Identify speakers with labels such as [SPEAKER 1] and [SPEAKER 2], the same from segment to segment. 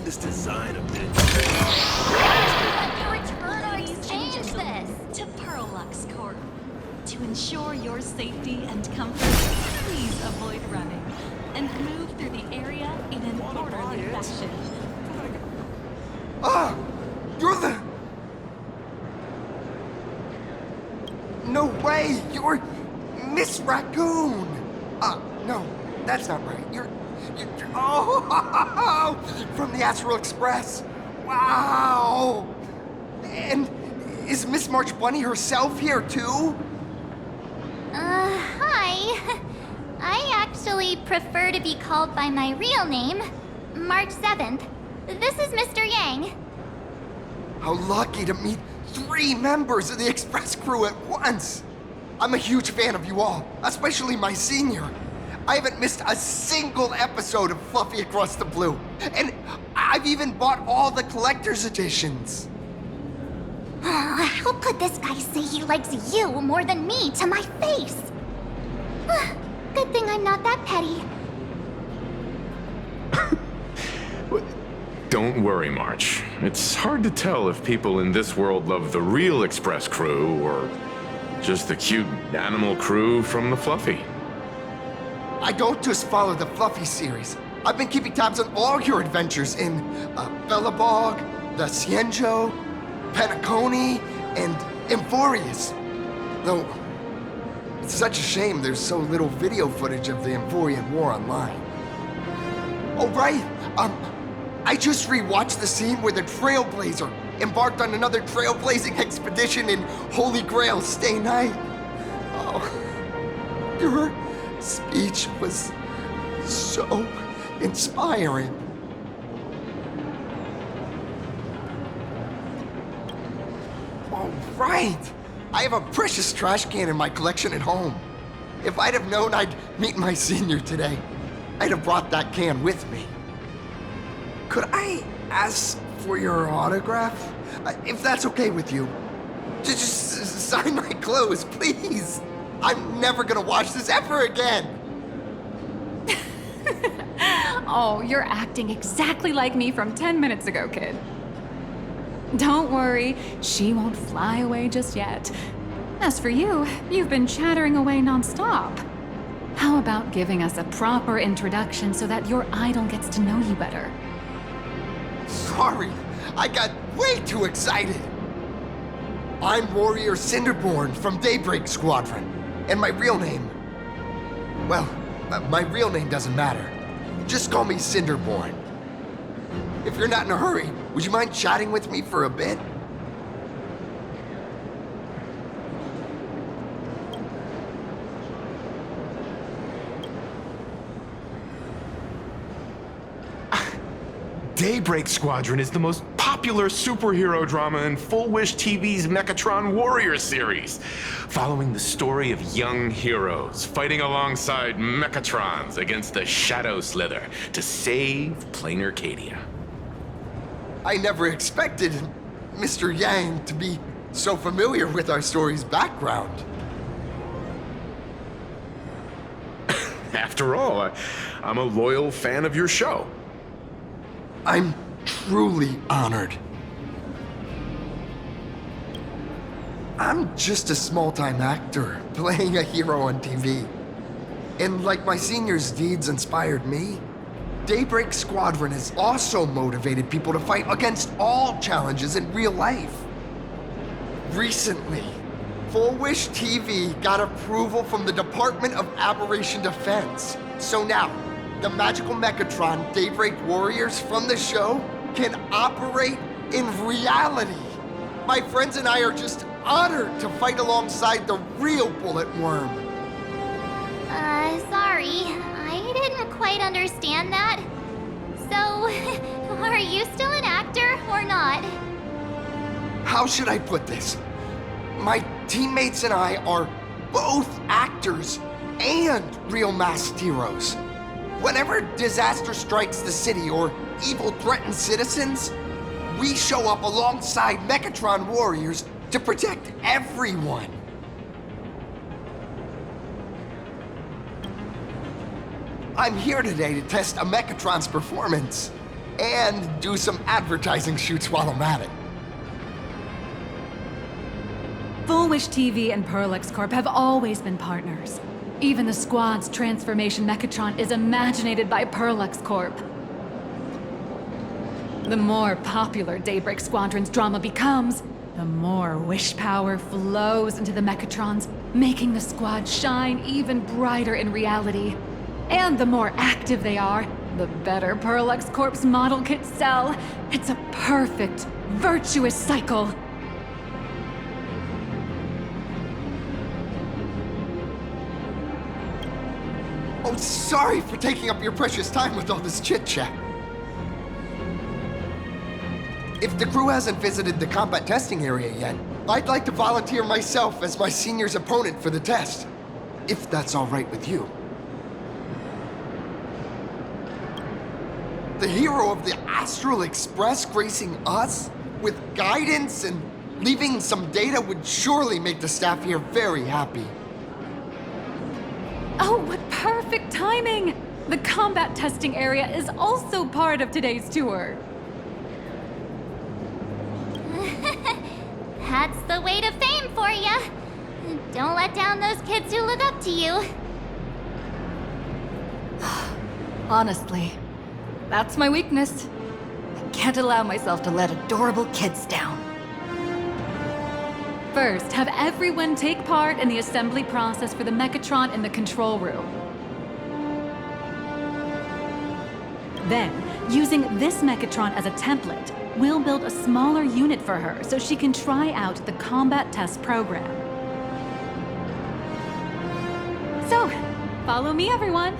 [SPEAKER 1] this design a bit.
[SPEAKER 2] Return or exchange this to Pearlux Corp. To ensure your safety and comfort, please avoid running and move through the area in an orderly fashion.
[SPEAKER 3] Ah! You're the... No way! You're Miss Raccoon! No, that's not right. You're oh! From the Astral Express! Wow! And is Miss March Bunny herself here too?
[SPEAKER 4] Hi. I actually prefer to be called by my real name, March 7th. This is Mr. Yang.
[SPEAKER 3] How lucky to meet 3 members of the Express crew at once! I'm a huge fan of you all, especially my senior. I haven't missed a single episode of Fluffy Across the Blue, and I've even bought all the collector's editions.
[SPEAKER 4] How could this guy say he likes you more than me to my face? Good thing I'm not that petty.
[SPEAKER 5] Don't worry, March. It's hard to tell if people in this world love the real Express crew or just the cute animal crew from the Fluffy.
[SPEAKER 3] I don't just follow the Fluffy series. I've been keeping tabs on all your adventures in Bellabog, the Cienjo, Penacony, and Emphorius. Though, it's such a shame there's so little video footage of the Emphorian War online. Oh, right! I just rewatched the scene where the Trailblazer embarked on another trailblazing expedition in Holy Grail Stay Night. Oh, your speech was so inspiring. Oh, right! I have a precious trash can in my collection at home. If I'd have known I'd meet my senior today, I'd have brought that can with me. Could I ask for your autograph? If that's okay with you. Just sign my clothes, please. I'm never gonna watch this ever again.
[SPEAKER 6] Oh, you're acting exactly like me from 10 minutes ago, kid. Don't worry, she won't fly away just yet. As for you, you've been chattering away nonstop. How about giving us a proper introduction so that your idol gets to know you better?
[SPEAKER 3] Sorry, I got way too excited. I'm Warrior Cinderborn from Daybreak Squadron, and my real name... Well, my real name doesn't matter. Just call me Cinderborn. If you're not in a hurry, would you mind chatting with me for a bit?
[SPEAKER 5] Daybreak Squadron is the most popular superhero drama in Full Wish TV's Mechatron Warrior series, following the story of young heroes fighting alongside Mechatrons against the Shadow Slither to save Plain Arcadia.
[SPEAKER 3] I never expected Mr. Yang to be so familiar with our story's background.
[SPEAKER 5] After all, I'm a loyal fan of your show.
[SPEAKER 3] I'm truly honored. I'm just a small-time actor playing a hero on TV. And like my senior's deeds inspired me, Daybreak Squadron has also motivated people to fight against all challenges in real life. Recently, Full Wish TV got approval from the Department of Aberration Defense. So now, the magical Mechatron Daybreak Warriors from the show can operate in reality. My friends and I are just honored to fight alongside the real Bullet Worm.
[SPEAKER 4] Sorry. I didn't quite understand that. So, are you still an actor or not?
[SPEAKER 3] How should I put this? My teammates and I are both actors and real masked heroes. Whenever disaster strikes the city or evil threatens citizens, we show up alongside Mechatron warriors to protect everyone. I'm here today to test a Mechatron's performance. and do some advertising shoots while I'm at it.
[SPEAKER 6] Full Wish TV and Parallax Corp have always been partners. Even the squad's transformation Mechatron is imaginated by Parallax Corp. The more popular Daybreak Squadron's drama becomes, the more wish power flows into the Mechatrons, making the squad shine even brighter in reality. And the more active they are, the better Parallax Corp's model kits sell. It's a perfect, virtuous cycle.
[SPEAKER 3] Oh, sorry for taking up your precious time with all this chit-chat. If the crew hasn't visited the combat testing area yet, I'd like to volunteer myself as my senior's opponent for the test. If that's all right with you. The hero of the Astral Express gracing us with guidance and leaving some data would surely make the staff here very happy.
[SPEAKER 6] Oh, what perfect timing! The combat testing area is also part of today's tour.
[SPEAKER 4] That's the way to fame for ya. Don't let down those kids who look up to you.
[SPEAKER 6] Honestly, that's my weakness. I can't allow myself to let adorable kids down. First, have everyone take part in the assembly process for the Mechatron in the control room. Then, using this Mechatron as a template, we'll build a smaller unit for her so she can try out the combat test program. So, follow me, everyone.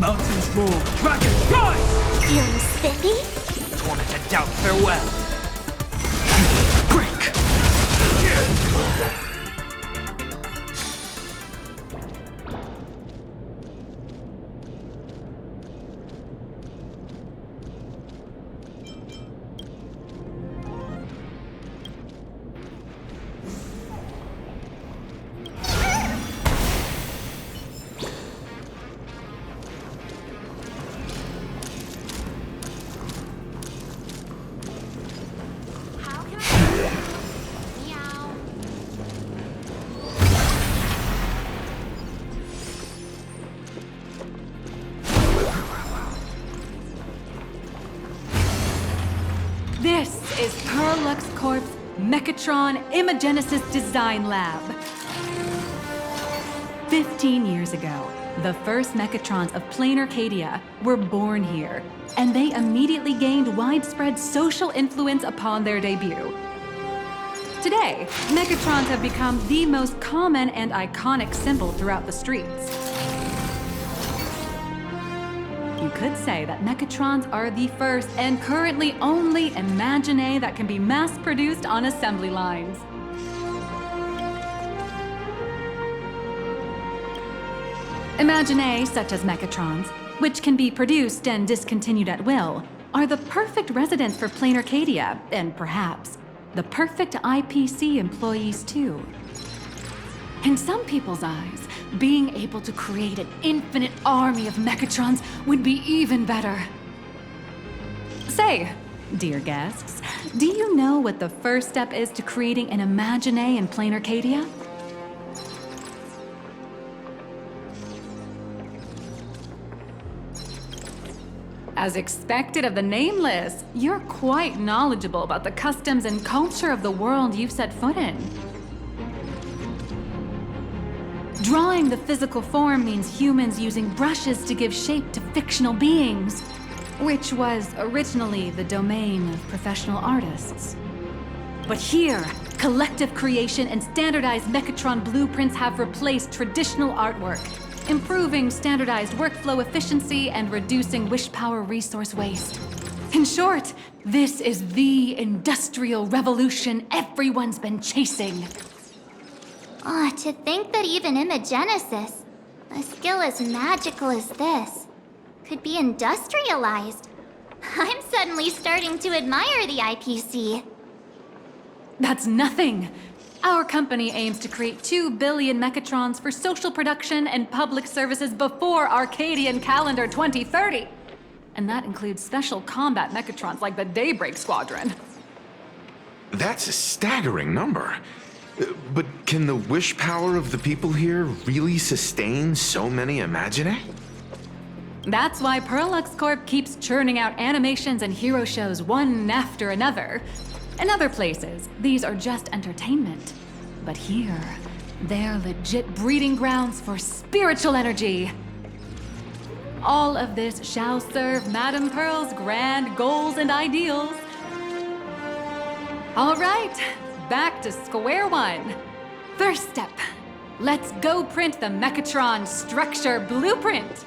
[SPEAKER 1] Mountains move, dragons rise!
[SPEAKER 4] Feeling spiffy?
[SPEAKER 1] Tormented doubt, farewell! Break!
[SPEAKER 6] This is Parallax Corp's Mechatron Imagenesis Design Lab. 15 years ago, the first Mechatrons of plain Arcadia were born here, and they immediately gained widespread social influence upon their debut. Today, Mechatrons have become the most common and iconic symbol throughout the streets. You could say that Mechatrons are the first and currently only Imagine that can be mass-produced on assembly lines. Imaginae, such as Mechatrons, which can be produced and discontinued at will, are the perfect residents for plain Arcadia, and perhaps the perfect IPC employees too. In some people's eyes, being able to create an infinite army of Mechatrons would be even better. Say, dear guests, do you know what the first step is to creating an Imaginae in plain Arcadia? As expected of the Nameless, you're quite knowledgeable about the customs and culture of the world you've set foot in. Drawing the physical form means humans using brushes to give shape to fictional beings, which was originally the domain of professional artists. But here, collective creation and standardized Mechatron blueprints have replaced traditional artwork, improving standardized workflow efficiency and reducing wish power resource waste. In short, this is the industrial revolution everyone's been chasing.
[SPEAKER 4] Oh, to think that even imagenesis, a skill as magical as this, could be industrialized. I'm suddenly starting to admire the IPC.
[SPEAKER 6] That's nothing. Our company aims to create 2 billion Mechatrons for social production and public services before Arcadian calendar 2030. And that includes special combat Mechatrons like the Daybreak Squadron.
[SPEAKER 5] That's a staggering number. But can the wish power of the people here really sustain so many Imaginae?
[SPEAKER 6] That's why Perlux Corp keeps churning out animations and hero shows one after another. In other places, these are just entertainment. But here, they're legit breeding grounds for spiritual energy. All of this shall serve Madame Pearl's grand goals and ideals. All right, back to square one. First step, let's go print the Mechatron structure blueprint.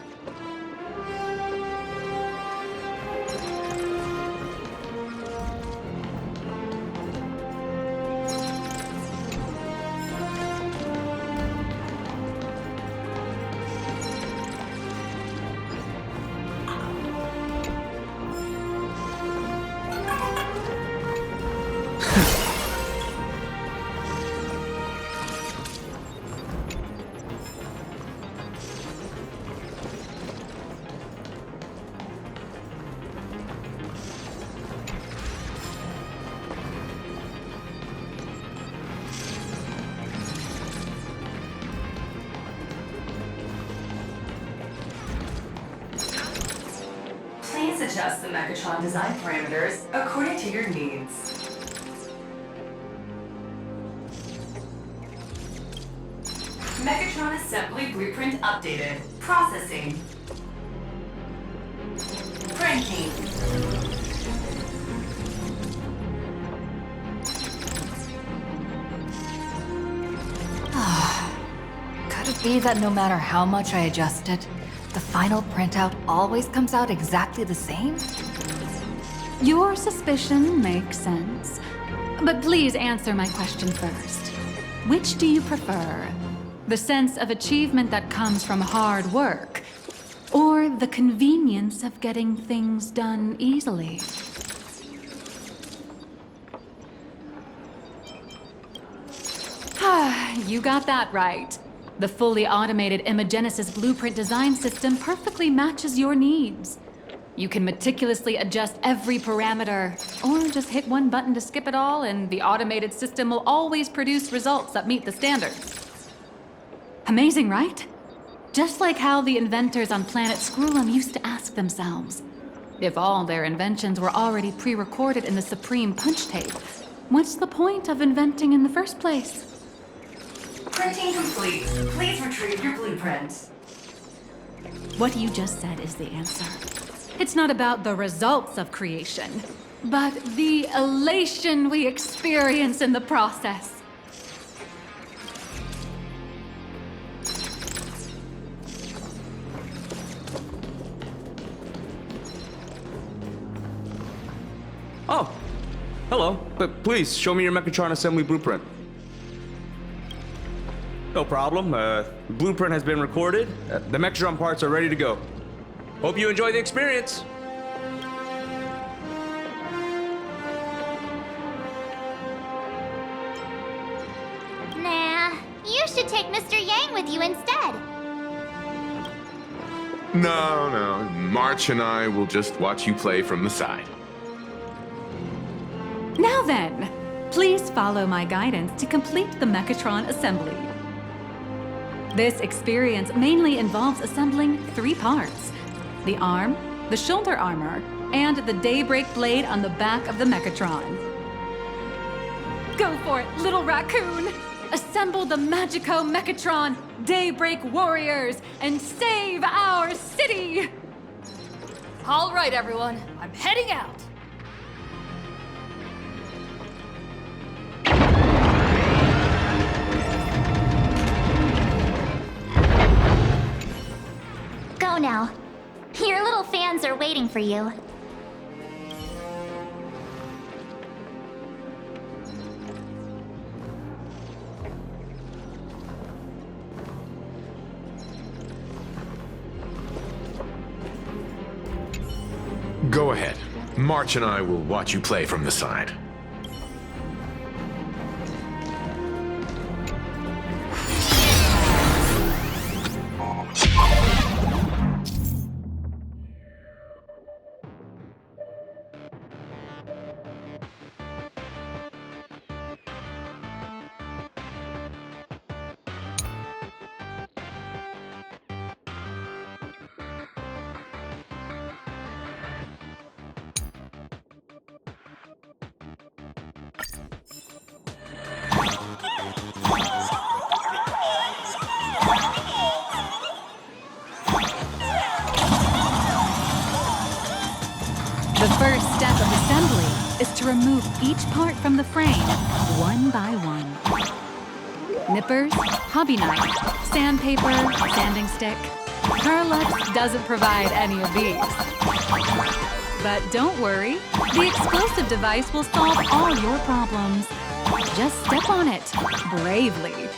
[SPEAKER 7] Please adjust the Mechatron design parameters according to your needs. Mechatron assembly blueprint updated. Processing. Printing.
[SPEAKER 8] Could it be that no matter how much I adjust it, the final printout always comes out exactly the same?
[SPEAKER 6] Your suspicion makes sense. But please answer my question first. Which do you prefer? The sense of achievement that comes from hard work, or the convenience of getting things done easily? You got that right. The fully automated Imagenesis blueprint design system perfectly matches your needs. You can meticulously adjust every parameter, or just hit one button to skip it all, and the automated system will always produce results that meet the standards. Amazing, right? Just like how the inventors on planet Skrullum used to ask themselves, if all their inventions were already pre-recorded in the Supreme Punch Tape, what's the point of inventing in the first place?
[SPEAKER 7] Printing complete. Please retrieve your blueprint.
[SPEAKER 6] What you just said is the answer. It's not about the results of creation, but the elation we experience in the process.
[SPEAKER 9] Oh, hello. But please, show me your Mechatron assembly blueprint. No problem. The blueprint has been recorded. The Mechatron parts are ready to go. Hope you enjoy the experience.
[SPEAKER 4] Nah, you should take Mr. Yang with you instead.
[SPEAKER 5] No. March and I will just watch you play from the side.
[SPEAKER 6] Now then, please follow my guidance to complete the Mechatron assembly. This experience mainly involves assembling 3 parts: the arm, the shoulder armor, and the Daybreak blade on the back of the Mechatron. Go for it, little raccoon! Assemble the Magico Mechatron Daybreak Warriors and save our city!
[SPEAKER 8] All right, everyone, I'm heading out.
[SPEAKER 4] Go now. Your little fans are waiting for you.
[SPEAKER 5] Go ahead. March and I will watch you play from the side.
[SPEAKER 6] The first step of assembly is to remove each part from the frame, one by one. Nippers, hobby knife, sandpaper, sanding stick. Parallax doesn't provide any of these. But don't worry, the explosive device will solve all your problems. Just step on it, bravely.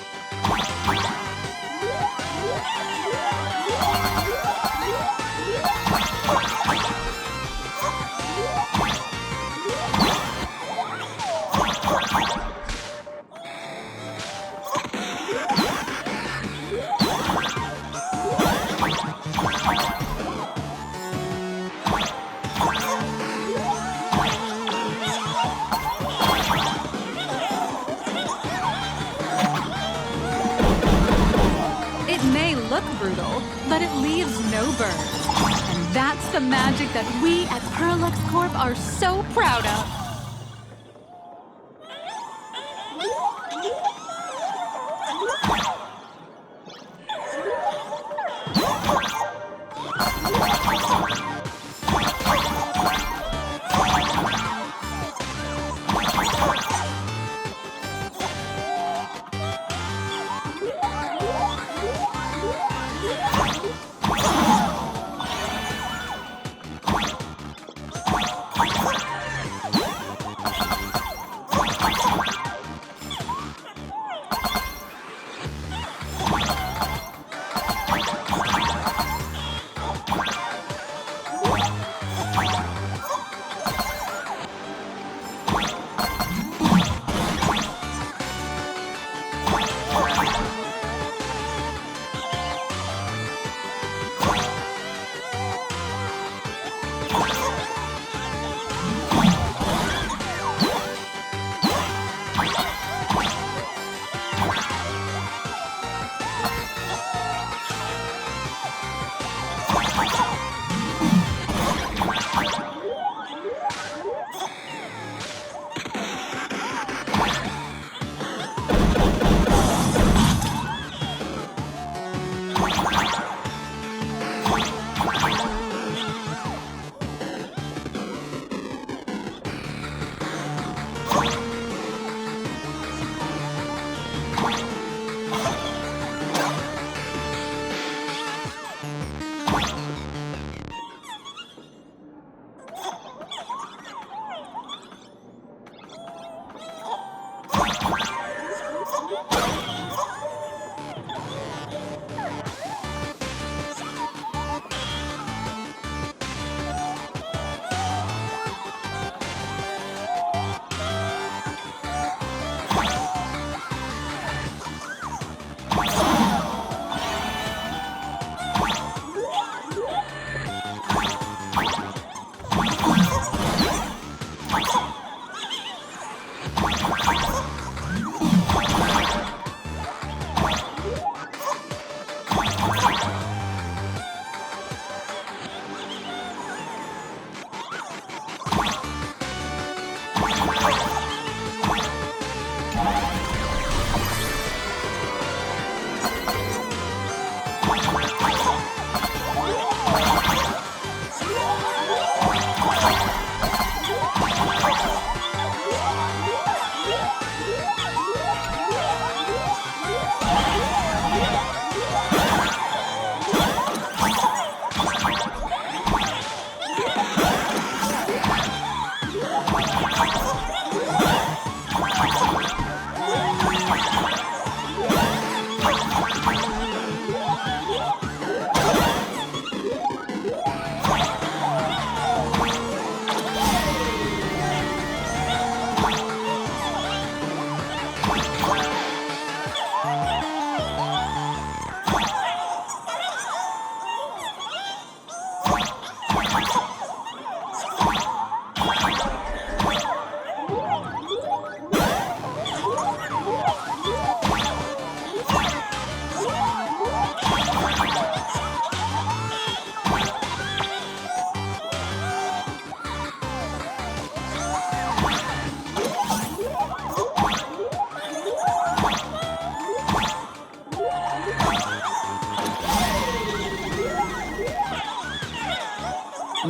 [SPEAKER 6] Look brutal, but it leaves no burns. And that's the magic that we at Parallax Corp are so proud of.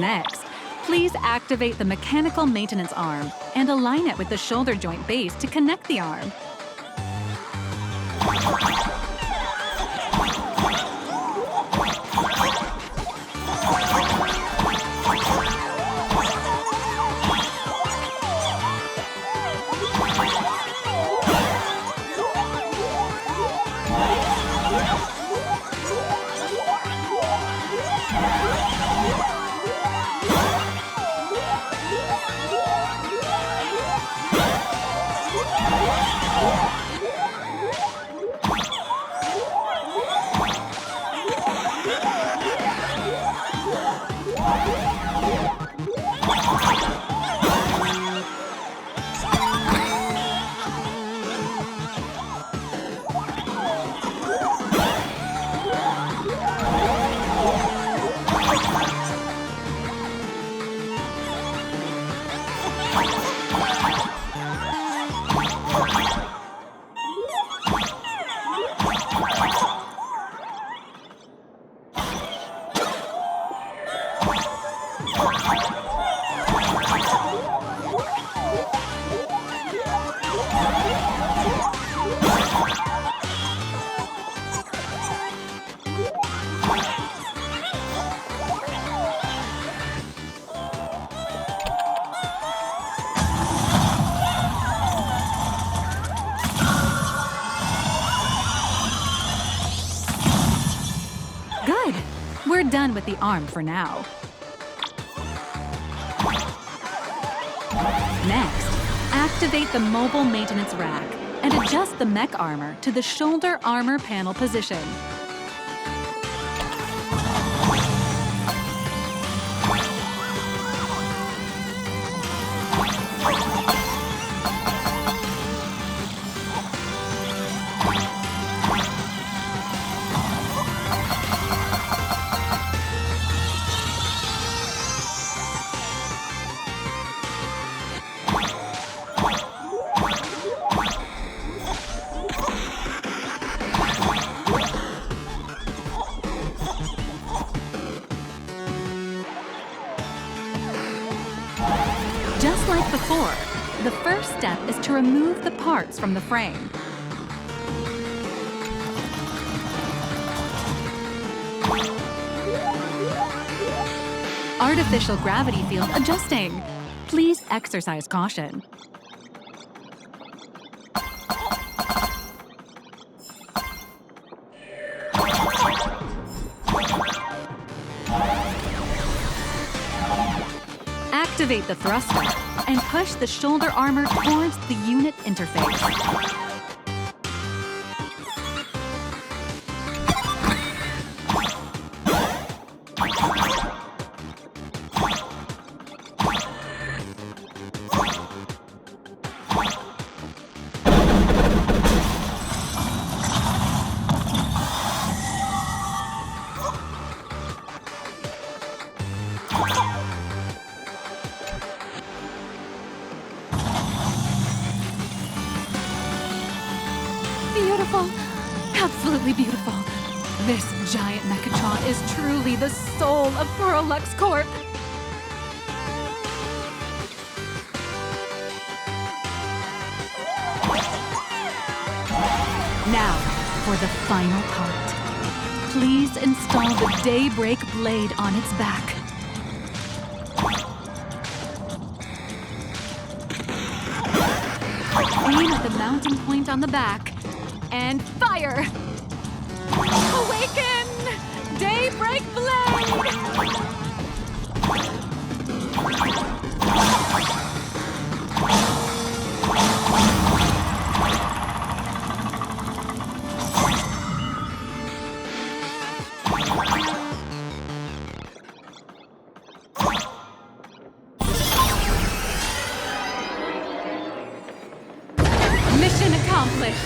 [SPEAKER 6] Next, please activate the mechanical maintenance arm and align it with the shoulder joint base to connect the arm. Good. We're done with the arm for now. Next, activate the mobile maintenance rack and adjust the mech armor to the shoulder armor panel position. Just like before, the first step is to remove the parts from the frame. Artificial gravity field adjusting. Please exercise caution. Activate the thruster and push the shoulder armor towards the unit interface. Beautiful. Absolutely beautiful. This giant Mechatron is truly the soul of Perlux Corp. Now, for the final part. Please install the Daybreak blade on its back. Aim at the mounting point on the back. And fire! Awaken! Daybreak Blade! Mission accomplished!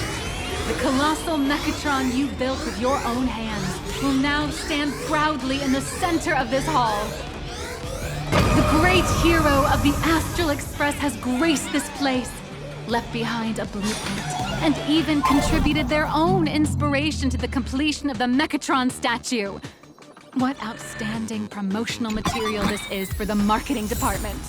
[SPEAKER 6] The colossal Mechatron you built with your own hands will now stand proudly in the center of this hall. The great hero of the Astral Express has graced this place, left behind a blueprint, and even contributed their own inspiration to the completion of the Mechatron statue. What outstanding promotional material this is for the marketing department.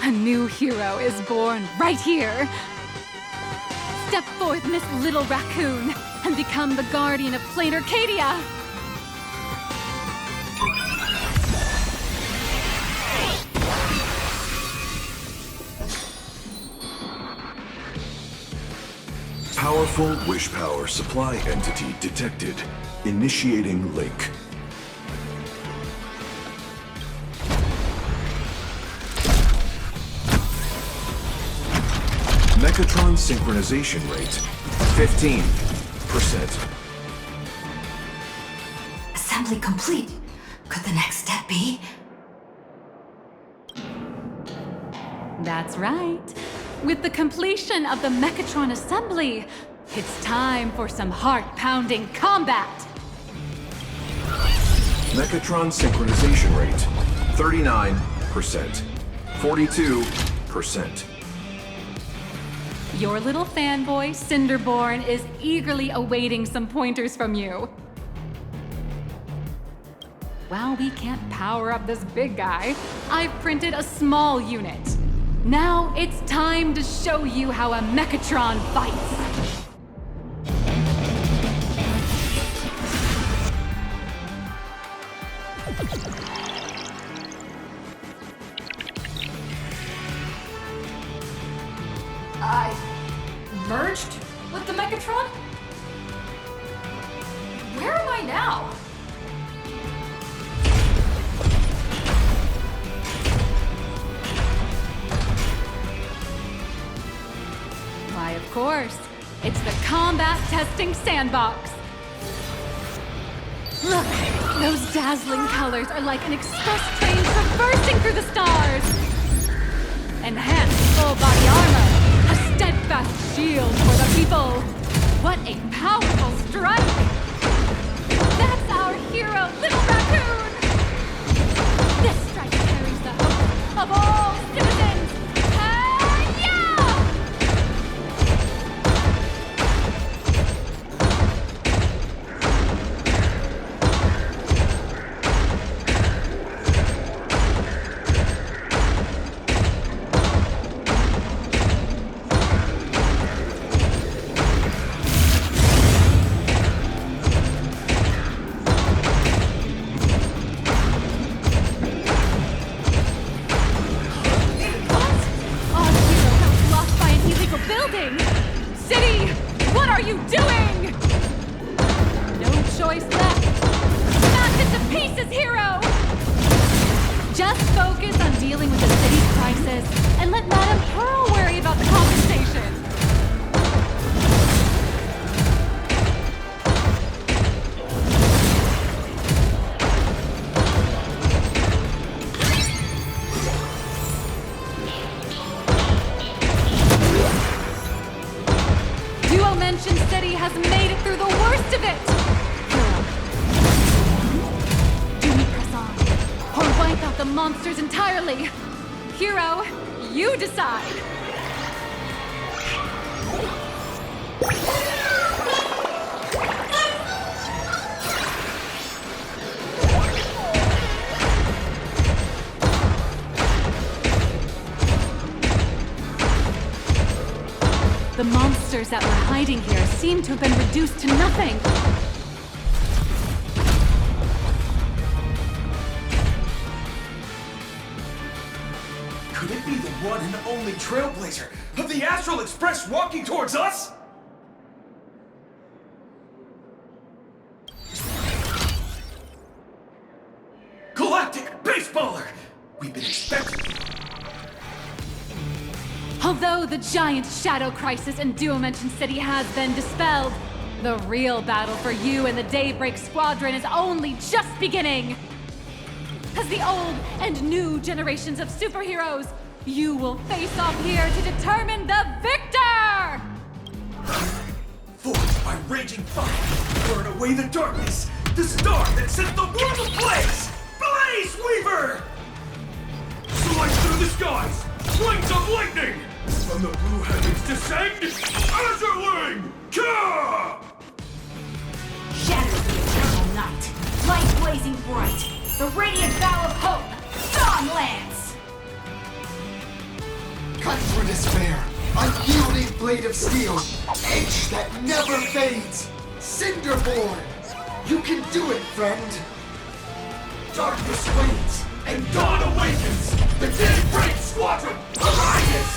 [SPEAKER 6] A new hero is born right here. Step forth, Miss Little Raccoon, and become the guardian of Plain Arcadia.
[SPEAKER 10] Powerful wish power supply entity detected. Initiating link. Megatron synchronization rate 15%.
[SPEAKER 8] Assembly complete. Could the next step be?
[SPEAKER 6] That's right. With the completion of the Mechatron assembly, it's time for some heart-pounding combat.
[SPEAKER 10] Megatron synchronization rate 39%. 42%.
[SPEAKER 6] Your little fanboy, Cinderborn, is eagerly awaiting some pointers from you. While we can't power up this big guy, I've printed a small unit. Now it's time to show you how a Mechatron fights.
[SPEAKER 8] I merged with the Megatron? Where am I now?
[SPEAKER 6] Why, of course, it's the combat testing sandbox. Look, those dazzling colors are like an express train traversing through the stars. Enhanced full body armor, a steadfast shield for the people. What a powerful strike! That's our hero, Little Raccoon! This strike carries the hope of all citizens! City, what are you doing? No choice left. Smash it to pieces, hero! Just focus on dealing with the city's crisis and let Madame Pearl worry about the compensation. Dimension City has made it through the worst of it! Do we press on, or wipe out the monsters entirely? Hero, you decide! The monsters that were hiding here seem to have been reduced to nothing.
[SPEAKER 1] Could it be the one and only trailblazer of the Astral Express walking towards us? Galactic Baseballer! We've been expecting...
[SPEAKER 6] Although the giant shadow crisis in Dimension City has been dispelled, the real battle for you and the Daybreak Squadron is only just beginning! as the old and new generations of superheroes, you will face off here to determine the victor!
[SPEAKER 1] Forged by raging fire, burn away the darkness, the star that set the world ablaze! Blaze Weaver! Slice through the skies, flames of lightning! From the blue heavens descend, Azurling! Ka!
[SPEAKER 7] Shatters the eternal night. Light blazing bright. The radiant bow of hope. Dawn Lance!
[SPEAKER 3] Cut through despair, unyielding blade of steel, edge that never fades. Cinderborn, you can do it, friend.
[SPEAKER 1] Darkness wanes, and dawn awakens! The Daybreak Squadron arises!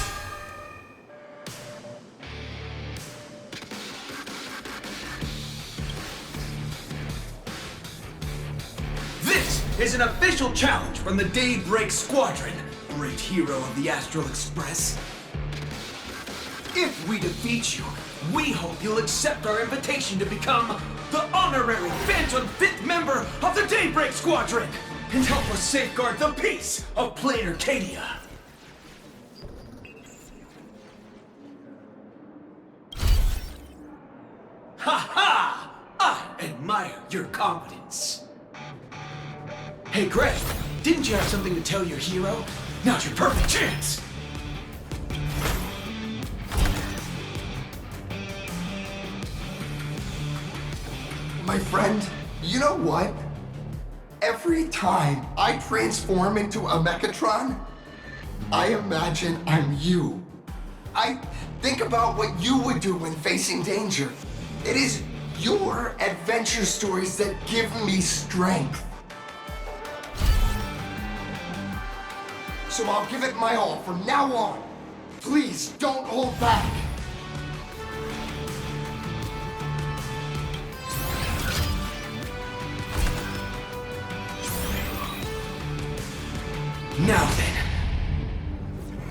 [SPEAKER 1] This is an official challenge from the Daybreak Squadron, great hero of the Astral Express. If we defeat you, we hope you'll accept our invitation to become the honorary Phantom 5th member of the Daybreak Squadron and help us safeguard the peace of Plain Arcadia. Ha ha! I admire your confidence. Hey Greg, didn't you have something to tell your hero? Now's your perfect chance!
[SPEAKER 3] My friend, you know what? Every time I transform into a Mechatron, I imagine I'm you. I think about what you would do when facing danger. It is your adventure stories that give me strength. So I'll give it my all from now on. Please don't hold back.
[SPEAKER 1] Now then,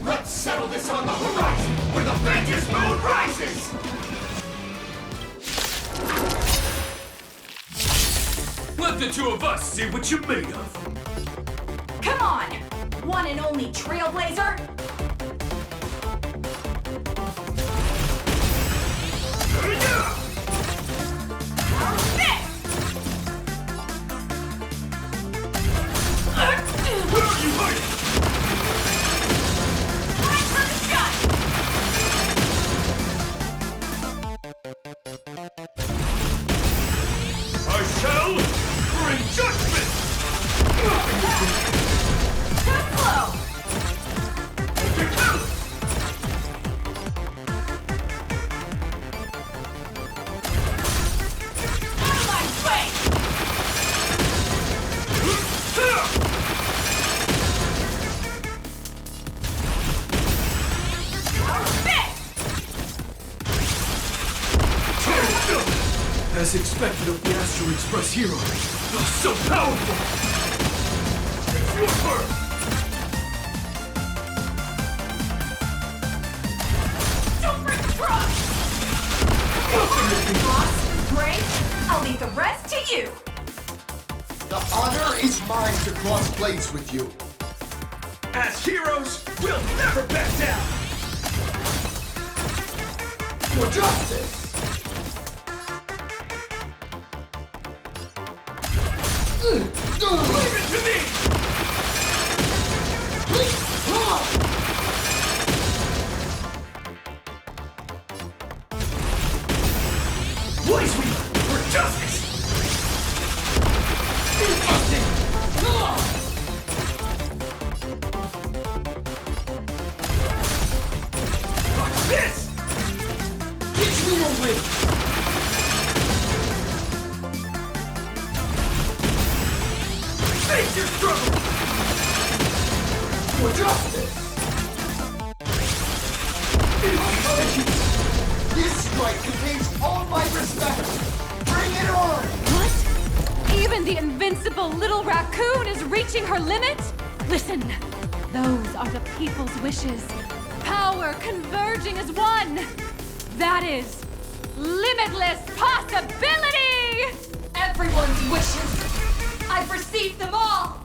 [SPEAKER 1] let's settle this on the horizon where the Vengeance Moon rises! Let the two of us see what you're made of.
[SPEAKER 7] Come on! One and only Trailblazer! Our fist!
[SPEAKER 1] Where are you hiding?
[SPEAKER 7] Right for the shot!
[SPEAKER 1] I shall bring judgment!
[SPEAKER 7] Too slow! Out of my way! Our fist!
[SPEAKER 1] As expected of the Astral Express hero, so powerful! It's your turn!
[SPEAKER 7] Don't break the trust! Boss, Gray, I'll leave the rest to you!
[SPEAKER 3] The honor is mine to cross blades with you.
[SPEAKER 1] As heroes, we'll never back down!
[SPEAKER 3] For justice!
[SPEAKER 1] Leave it to me! Blaze Weaver, for justice! Watch this! Teach me your way! Face your struggle!
[SPEAKER 3] For justice! This strike contains all my respect! Bring it on!
[SPEAKER 6] What? Even the invincible little raccoon is reaching her limit? Listen, those are the people's wishes. Power converging as one. That is limitless possibility!
[SPEAKER 7] Everyone's wishes! I've received them all!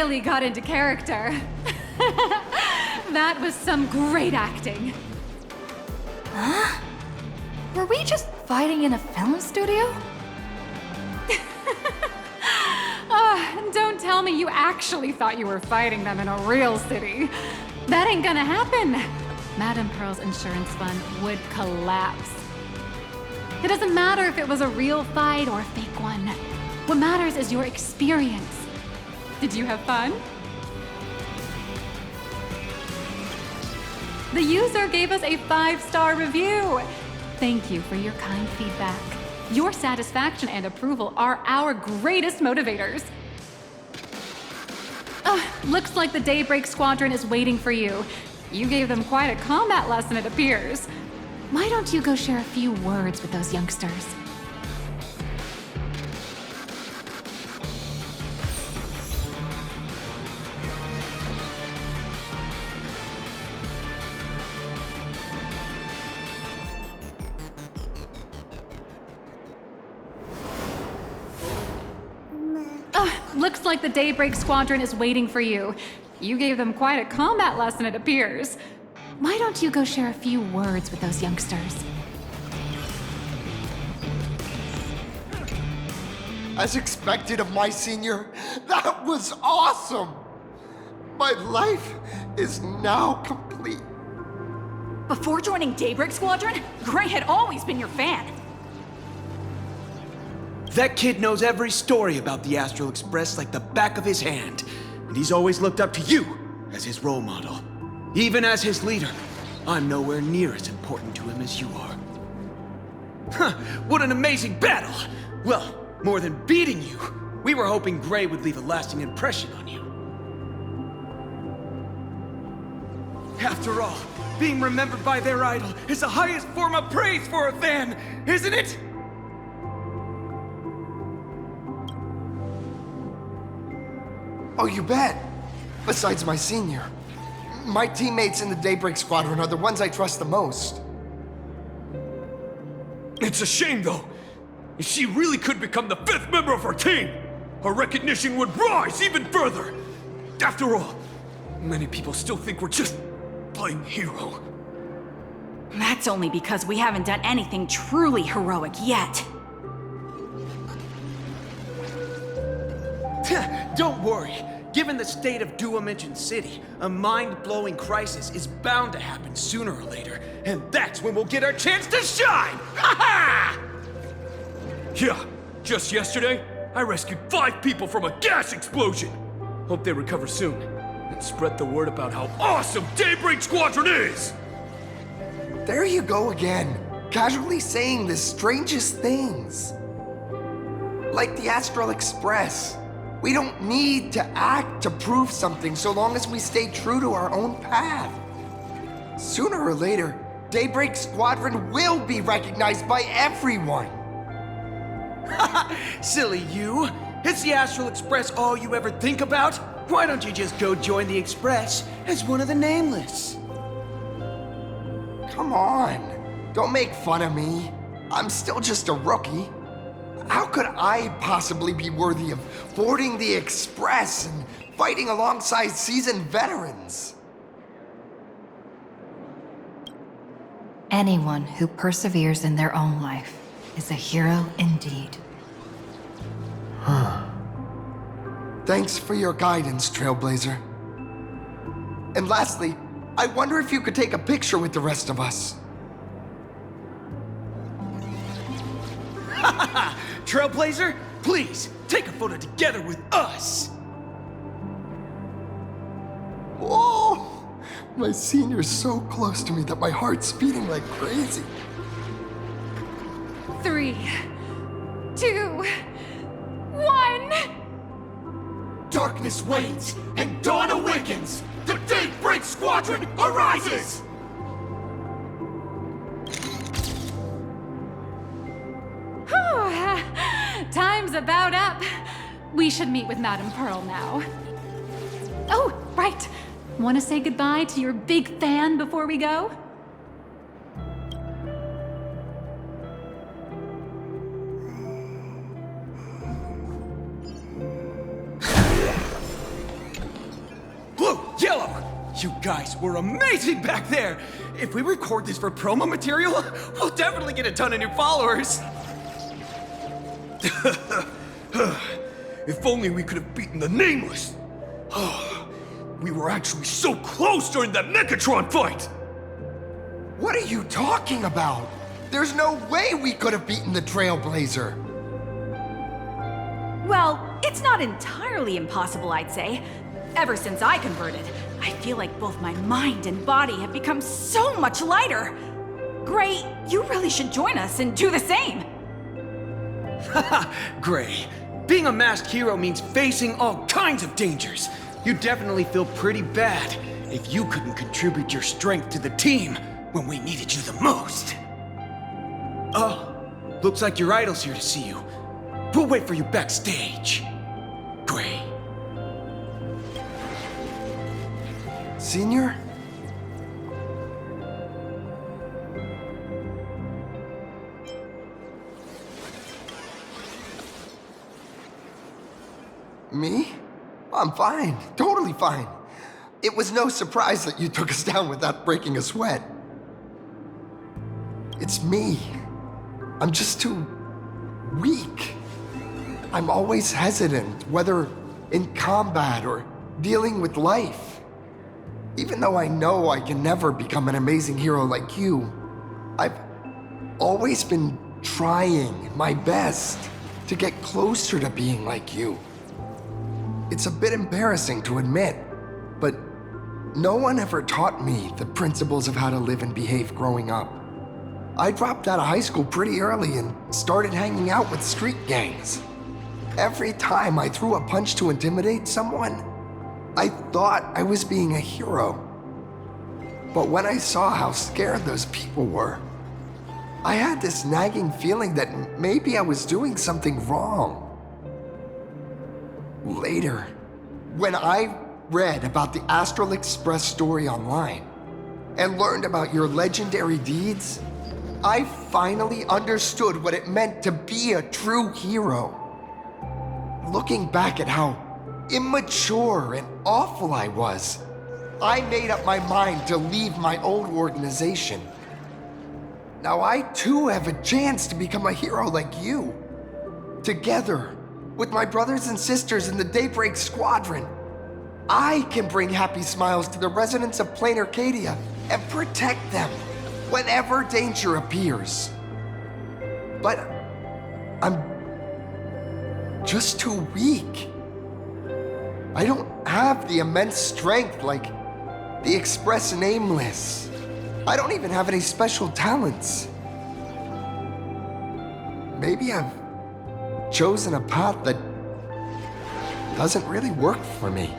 [SPEAKER 6] really got into character. That was some great acting.
[SPEAKER 8] Huh? Were we just fighting in a film studio?
[SPEAKER 6] Don't tell me you actually thought you were fighting them in a real city. That ain't gonna happen. Madame Pearl's insurance fund would collapse. It doesn't matter if it was a real fight or a fake one. What matters is your experience. Did you have fun? The user gave us a 5-star review. Thank you for your kind feedback. Your satisfaction and approval are our greatest motivators. Looks like the Daybreak Squadron is waiting for you. You gave them quite a combat lesson, it appears. Why don't you go share a few words with those youngsters? Looks like the Daybreak Squadron is waiting for you. You gave them quite a combat lesson, it appears. Why don't you go share a few words with those youngsters?
[SPEAKER 3] As expected of my senior, that was awesome! My life is now complete.
[SPEAKER 7] Before joining Daybreak Squadron, Gray had always been your fan.
[SPEAKER 11] That kid knows every story about the Astral Express like the back of his hand. And he's always looked up to you as his role model. Even as his leader, I'm nowhere near as important to him as you are. Huh, what an amazing battle! Well, more than beating you, we were hoping Gray would leave a lasting impression on you. After all, being remembered by their idol is the highest form of praise for a fan, isn't it?
[SPEAKER 3] Oh, you bet. Besides my senior. My teammates in the Daybreak Squadron are the ones I trust the most.
[SPEAKER 1] It's a shame, though. If she really could become the 5th member of our team, her recognition would rise even further. After all, many people still think we're just playing hero.
[SPEAKER 7] That's only because we haven't done anything truly heroic yet.
[SPEAKER 11] Don't worry. Given the state of Dual-Dimension City, a mind-blowing crisis is bound to happen sooner or later, and that's when we'll get our chance to shine! Ha ha!
[SPEAKER 1] Yeah, just yesterday, I rescued 5 people from a gas explosion. Hope they recover soon, and spread the word about how awesome Daybreak Squadron is!
[SPEAKER 3] There you go again, casually saying the strangest things. Like the Astral Express. We don't need to act to prove something so long as we stay true to our own path. Sooner or later, Daybreak Squadron will be recognized by everyone.
[SPEAKER 11] Silly you! Is the Astral Express all you ever think about? Why don't you just go join the Express as one of the Nameless?
[SPEAKER 3] Come on, don't make fun of me. I'm still just a rookie. How could I possibly be worthy of boarding the Express and fighting alongside seasoned veterans?
[SPEAKER 8] Anyone who perseveres in their own life is a hero indeed.
[SPEAKER 3] Thanks for your guidance, Trailblazer. And lastly, I wonder if you could take a picture with the rest of us.
[SPEAKER 11] Trailblazer, please, take a photo together with us!
[SPEAKER 3] Whoa! My senior's so close to me that my heart's beating like crazy.
[SPEAKER 6] 3, 2, 1.
[SPEAKER 1] Darkness wanes and dawn awakens! The Daybreak Squadron arises!
[SPEAKER 6] Time's about up. We should meet with Madame Pearl now. Oh, right. Want to say goodbye to your big fan before we go?
[SPEAKER 11] You guys were amazing back there! If we record this for promo material, we'll definitely get a ton of new followers!
[SPEAKER 1] If only we could have beaten the Nameless! We were actually so close during that Megatron fight!
[SPEAKER 3] What are you talking about? There's no way we could have beaten the Trailblazer.
[SPEAKER 7] Well, it's not entirely impossible, I'd say. Ever since I converted, I feel like both my mind and body have become so much lighter. Gray, you really should join us and do the same.
[SPEAKER 11] Haha, Gray. Being a masked hero means facing all kinds of dangers. You'd definitely feel pretty bad if you couldn't contribute your strength to the team when we needed you the most. Oh, looks like your idol's here to see you. We'll wait for you backstage. Gray.
[SPEAKER 3] Senior? Me? I'm fine. Totally fine. It was no surprise that you took us down without breaking a sweat. It's me. I'm just too weak. I'm always hesitant, whether in combat or dealing with life. Even though I know I can never become an amazing hero like you, I've always been trying my best to get closer to being like you. It's a bit embarrassing to admit, but no one ever taught me the principles of how to live and behave growing up. I dropped out of high school pretty early and started hanging out with street gangs. Every time I threw a punch to intimidate someone, I thought I was being a hero. But when I saw how scared those people were, I had this nagging feeling that maybe I was doing something wrong. Later, when I read about the Astral Express story online and learned about your legendary deeds, I finally understood what it meant to be a true hero. Looking back at how immature and awful I was, I made up my mind to leave my old organization. Now I too have a chance to become a hero like you. Together, with my brothers and sisters in the Daybreak Squadron, I can bring happy smiles to the residents of Plain Arcadia and protect them whenever danger appears. But I'm just too weak. I don't have the immense strength like the Express Nameless. I don't even have any special talents. Maybe I've chosen a path that doesn't really work for me.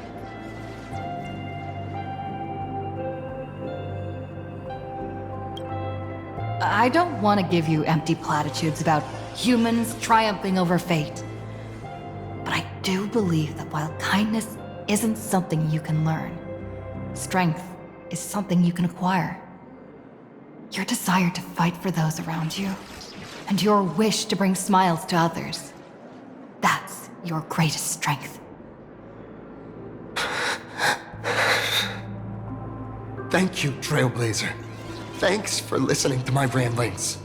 [SPEAKER 8] I don't want to give you empty platitudes about humans triumphing over fate. But I do believe that while kindness isn't something you can learn, strength is something you can acquire. Your desire to fight for those around you, and your wish to bring smiles to others, that's your greatest strength.
[SPEAKER 3] Thank you, Trailblazer. Thanks for listening to my ramblings.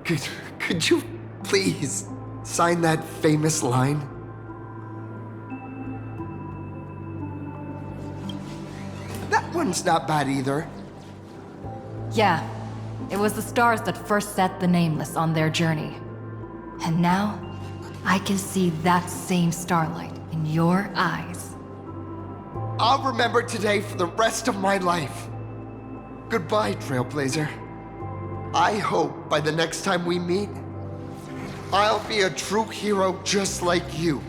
[SPEAKER 3] Could you please sign that famous line? That one's not bad either.
[SPEAKER 8] Yeah, it was the stars that first set the Nameless on their journey. And now, I can see that same starlight in your eyes.
[SPEAKER 3] I'll remember today for the rest of my life. Goodbye, Trailblazer. I hope by the next time we meet, I'll be a true hero just like you.